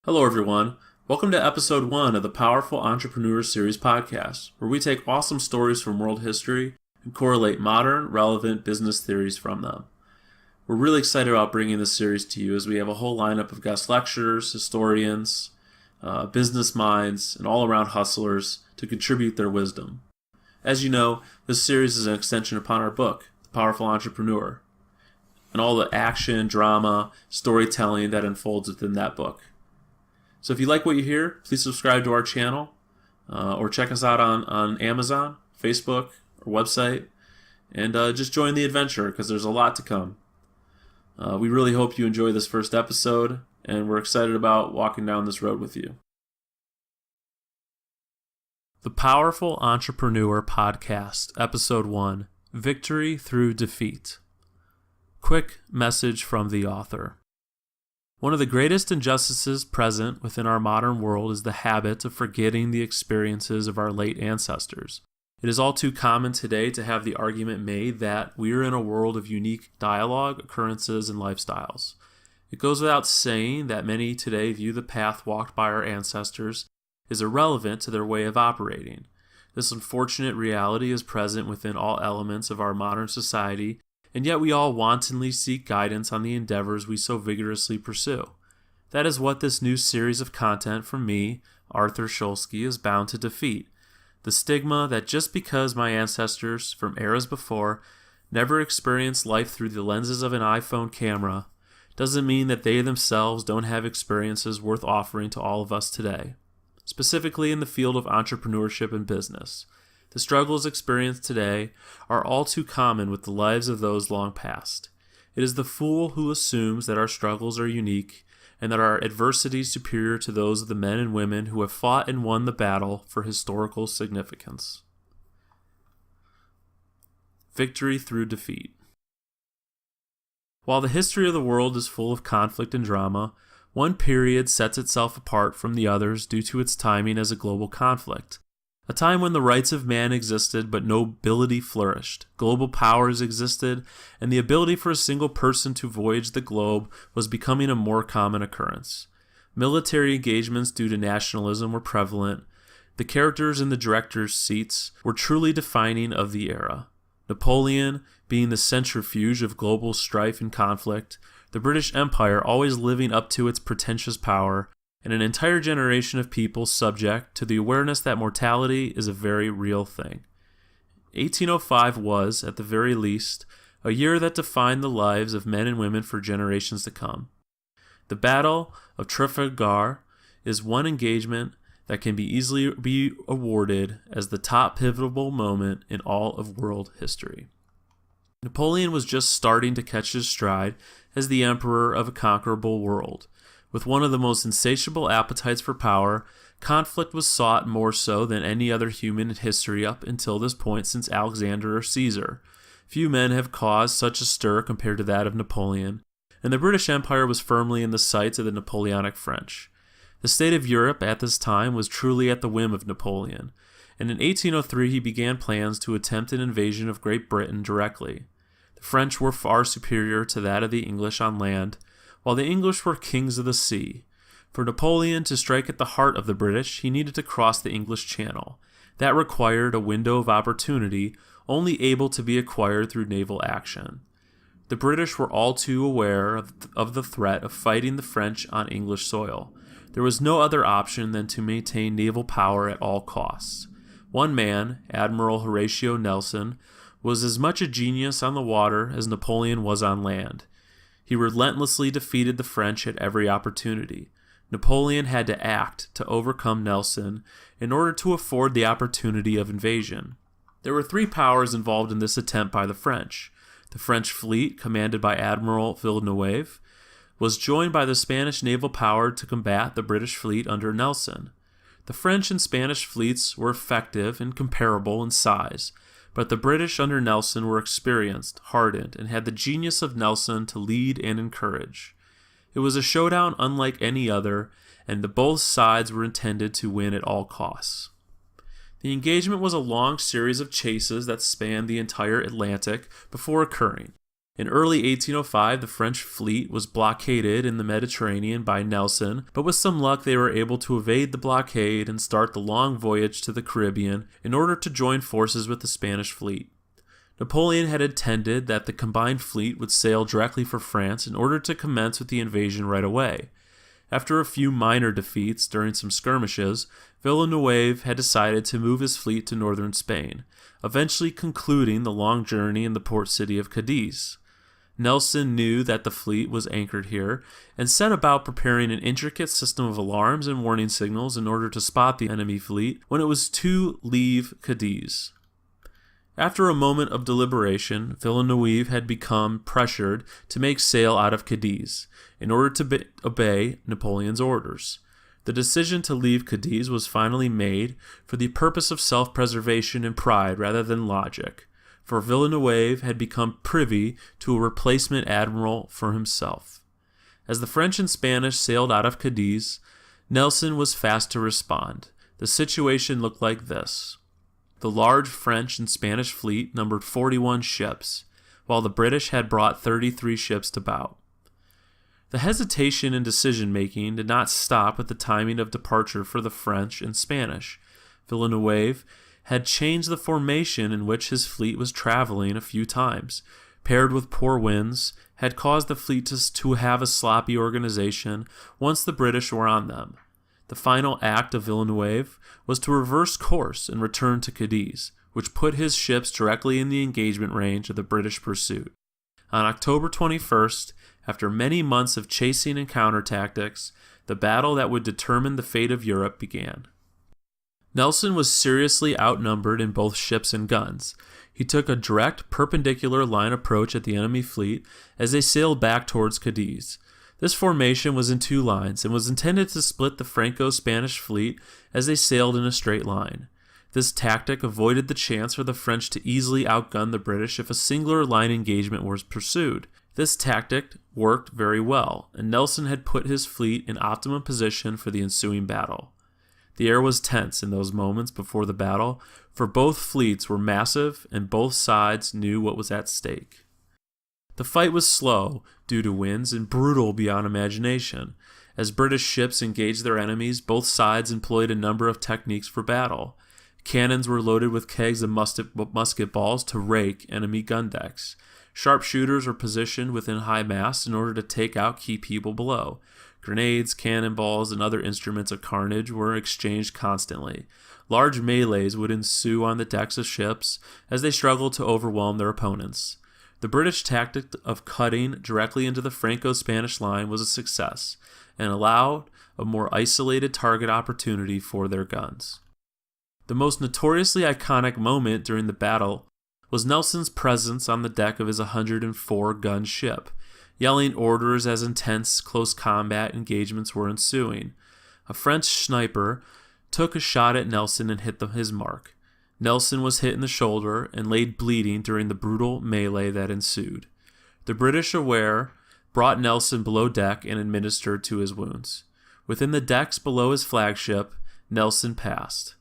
Hello, everyone. Welcome to episode 1 of the Powerful Entrepreneur Series podcast, where we take awesome stories from world history and correlate modern, relevant business theories from them. We're really excited about bringing this series to you as we have a whole lineup of guest lecturers, historians, business minds, and all-around hustlers to contribute their wisdom. As you know, this series is an extension upon our book, The Powerful Entrepreneur, and all the action, drama, storytelling that unfolds within that book. So if you like what you hear, please subscribe to our channel or check us out on Amazon, Facebook, or website, and just join the adventure because there's a lot to come. We really hope you enjoy this first episode, and we're excited about walking down this road with you. The Powerful Entrepreneur Podcast, Episode 1, Victory Through Defeat. Quick message from the author. One of the greatest injustices present within our modern world is the habit of forgetting the experiences of our late ancestors. It is all too common today to have the argument made that we are in a world of unique dialogue, occurrences, and lifestyles. It goes without saying that many today view the path walked by our ancestors as irrelevant to their way of operating. This unfortunate reality is present within all elements of our modern society, and yet we all wantonly seek guidance on the endeavors we so vigorously pursue. That is what this new series of content from me, Arthur Shulsky, is bound to defeat. The stigma that just because my ancestors from eras before never experienced life through the lenses of an iPhone camera doesn't mean that they themselves don't have experiences worth offering to all of us today, specifically in the field of entrepreneurship and business. The struggles experienced today are all too common with the lives of those long past. It is the fool who assumes that our struggles are unique and that our adversity is superior to those of the men and women who have fought and won the battle for historical significance. Victory through defeat. While the history of the world is full of conflict and drama, one period sets itself apart from the others due to its timing as a global conflict. A time when the rights of man existed but nobility flourished, global powers existed, and the ability for a single person to voyage the globe was becoming a more common occurrence. Military engagements due to nationalism were prevalent. The characters in the director's seats were truly defining of the era. Napoleon being the centrifuge of global strife and conflict, the British Empire always living up to its pretentious power, and an entire generation of people subject to the awareness that mortality is a very real thing. 1805 was, at the very least, a year that defined the lives of men and women for generations to come. The Battle of Trafalgar is one engagement that can easily be awarded as the top pivotal moment in all of world history. Napoleon was just starting to catch his stride as the emperor of a conquerable world. With one of the most insatiable appetites for power, conflict was sought more so than any other human in history up until this point since Alexander or Caesar. Few men have caused such a stir compared to that of Napoleon, and the British Empire was firmly in the sights of the Napoleonic French. The state of Europe at this time was truly at the whim of Napoleon, and in 1803 he began plans to attempt an invasion of Great Britain directly. The French were far superior to that of the English on land, while the English were kings of the sea. For Napoleon to strike at the heart of the British, he needed to cross the English Channel. That required a window of opportunity, only able to be acquired through naval action. The British were all too aware of the threat of fighting the French on English soil. There was no other option than to maintain naval power at all costs. One man, Admiral Horatio Nelson, was as much a genius on the water as Napoleon was on land. He relentlessly defeated the French at every opportunity. Napoleon had to act to overcome Nelson in order to afford the opportunity of invasion. There were three powers involved in this attempt by the French. The French fleet, commanded by Admiral Villeneuve, was joined by the Spanish naval power to combat the British fleet under Nelson. The French and Spanish fleets were effective and comparable in size, but the British under Nelson were experienced, hardened, and had the genius of Nelson to lead and encourage. It was a showdown unlike any other, and both sides were intended to win at all costs. The engagement was a long series of chases that spanned the entire Atlantic before occurring. In early 1805, the French fleet was blockaded in the Mediterranean by Nelson, but with some luck they were able to evade the blockade and start the long voyage to the Caribbean in order to join forces with the Spanish fleet. Napoleon had intended that the combined fleet would sail directly for France in order to commence with the invasion right away. After a few minor defeats during some skirmishes, Villeneuve had decided to move his fleet to northern Spain, eventually concluding the long journey in the port city of Cadiz. Nelson knew that the fleet was anchored here and set about preparing an intricate system of alarms and warning signals in order to spot the enemy fleet when it was to leave Cadiz. After a moment of deliberation, Villeneuve had become pressured to make sail out of Cadiz in order to obey Napoleon's orders. The decision to leave Cadiz was finally made for the purpose of self-preservation and pride rather than logic, for Villeneuve had become privy to a replacement admiral for himself. As the French and Spanish sailed out of Cadiz, Nelson was fast to respond. The situation looked like this. The large French and Spanish fleet numbered 41 ships, while the British had brought 33 ships to bow. The hesitation in decision-making did not stop at the timing of departure for the French and Spanish. Villeneuve had changed the formation in which his fleet was traveling a few times, paired with poor winds, had caused the fleet to have a sloppy organization once the British were on them. The final act of Villeneuve was to reverse course and return to Cadiz, which put his ships directly in the engagement range of the British pursuit. On October 21st, after many months of chasing and counter-tactics, the battle that would determine the fate of Europe began. Nelson was seriously outnumbered in both ships and guns. He took a direct, perpendicular line approach at the enemy fleet as they sailed back towards Cadiz. This formation was in two lines and was intended to split the Franco-Spanish fleet as they sailed in a straight line. This tactic avoided the chance for the French to easily outgun the British if a singular line engagement was pursued. This tactic worked very well, and Nelson had put his fleet in optimum position for the ensuing battle. The air was tense in those moments before the battle, for both fleets were massive and both sides knew what was at stake. The fight was slow due to winds and brutal beyond imagination. As British ships engaged their enemies, both sides employed a number of techniques for battle. Cannons were loaded with kegs of musket balls to rake enemy gun decks. Sharpshooters were positioned within high masts in order to take out key people below. Grenades, cannonballs, and other instruments of carnage were exchanged constantly. Large melees would ensue on the decks of ships as they struggled to overwhelm their opponents. The British tactic of cutting directly into the Franco-Spanish line was a success and allowed a more isolated target opportunity for their guns. The most notoriously iconic moment during the battle was Nelson's presence on the deck of his 104-gun ship, yelling orders as intense close combat engagements were ensuing. A French sniper took a shot at Nelson and hit his mark. Nelson was hit in the shoulder and laid bleeding during the brutal melee that ensued. The British, aware, brought Nelson below deck and administered to his wounds. Within the decks below his flagship, Nelson passed.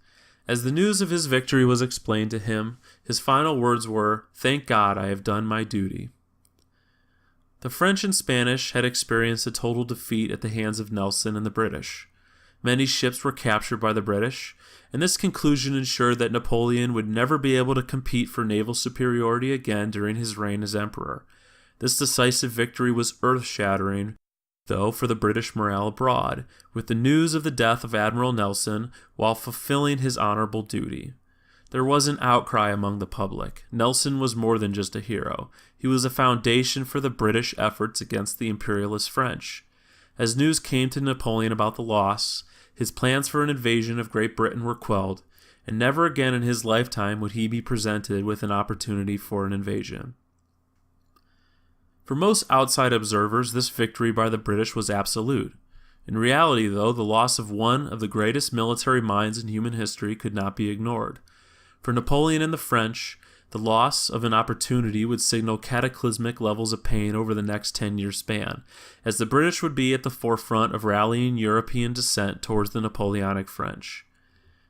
As the news of his victory was explained to him, his final words were, "Thank God I have done my duty." The French and Spanish had experienced a total defeat at the hands of Nelson and the British. Many ships were captured by the British, and this conclusion ensured that Napoleon would never be able to compete for naval superiority again during his reign as emperor. This decisive victory was earth-shattering, though, for the British morale abroad, with the news of the death of Admiral Nelson while fulfilling his honorable duty. There was an outcry among the public. Nelson was more than just a hero. He was a foundation for the British efforts against the imperialist French. As news came to Napoleon about the loss, his plans for an invasion of Great Britain were quelled, and never again in his lifetime would he be presented with an opportunity for an invasion. For most outside observers, this victory by the British was absolute. In reality, though, the loss of one of the greatest military minds in human history could not be ignored. For Napoleon and the French, the loss of an opportunity would signal cataclysmic levels of pain over the next 10-year span, as the British would be at the forefront of rallying European dissent towards the Napoleonic French.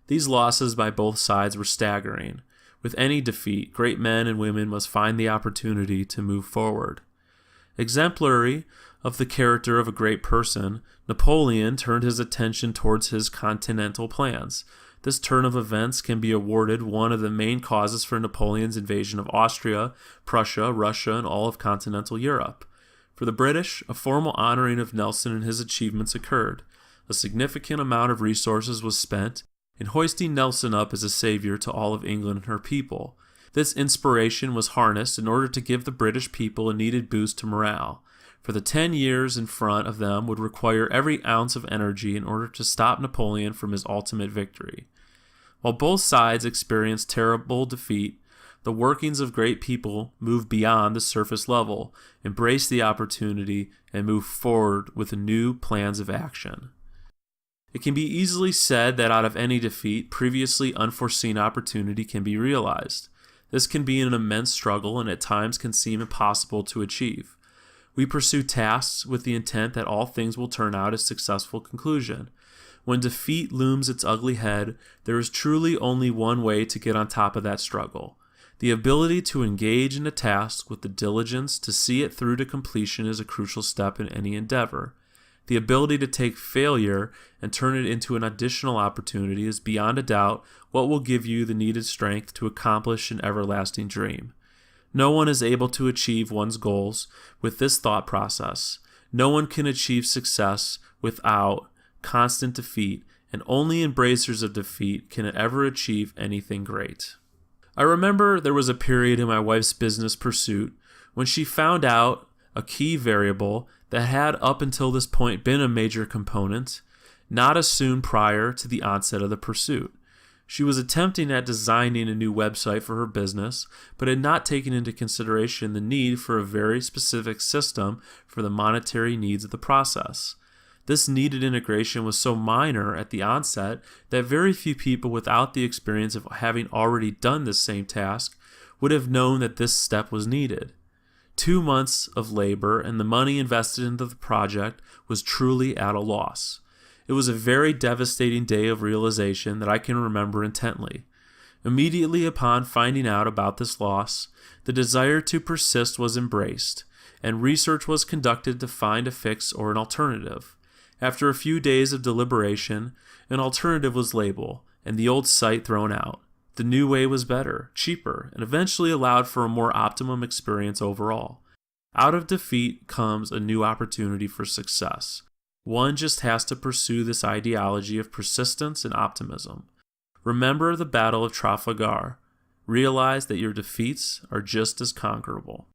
These losses by both sides were staggering. With any defeat, great men and women must find the opportunity to move forward. Exemplary of the character of a great person, Napoleon turned his attention towards his continental plans. This turn of events can be awarded one of the main causes for Napoleon's invasion of Austria, Prussia, Russia, and all of continental Europe. For the British, a formal honoring of Nelson and his achievements occurred. A significant amount of resources was spent in hoisting Nelson up as a savior to all of England and her people. This inspiration was harnessed in order to give the British people a needed boost to morale, for the 10 years in front of them would require every ounce of energy in order to stop Napoleon from his ultimate victory. While both sides experienced terrible defeat, the workings of great people moved beyond the surface level, embraced the opportunity, and moved forward with new plans of action. It can be easily said that out of any defeat, previously unforeseen opportunity can be realized. This can be an immense struggle and at times can seem impossible to achieve. We pursue tasks with the intent that all things will turn out a successful conclusion. When defeat looms its ugly head, there is truly only one way to get on top of that struggle. The ability to engage in a task with the diligence to see it through to completion is a crucial step in any endeavor. The ability to take failure and turn it into an additional opportunity is beyond a doubt what will give you the needed strength to accomplish an everlasting dream. No one is able to achieve one's goals with this thought process. No one can achieve success without constant defeat, and only embracers of defeat can ever achieve anything great. I remember there was a period in my wife's business pursuit when she found out a key variable that had up until this point been a major component, not as soon prior to the onset of the pursuit. She was attempting at designing a new website for her business, but had not taken into consideration the need for a very specific system for the monetary needs of the process. This needed integration was so minor at the onset that very few people without the experience of having already done this same task would have known that this step was needed. 2 months of labor and the money invested into the project was truly at a loss. It was a very devastating day of realization that I can remember intently. Immediately upon finding out about this loss, the desire to persist was embraced, and research was conducted to find a fix or an alternative. After a few days of deliberation, an alternative was labeled, and the old site thrown out. The new way was better, cheaper, and eventually allowed for a more optimum experience overall. Out of defeat comes a new opportunity for success. One just has to pursue this ideology of persistence and optimism. Remember the Battle of Trafalgar. Realize that your defeats are just as conquerable.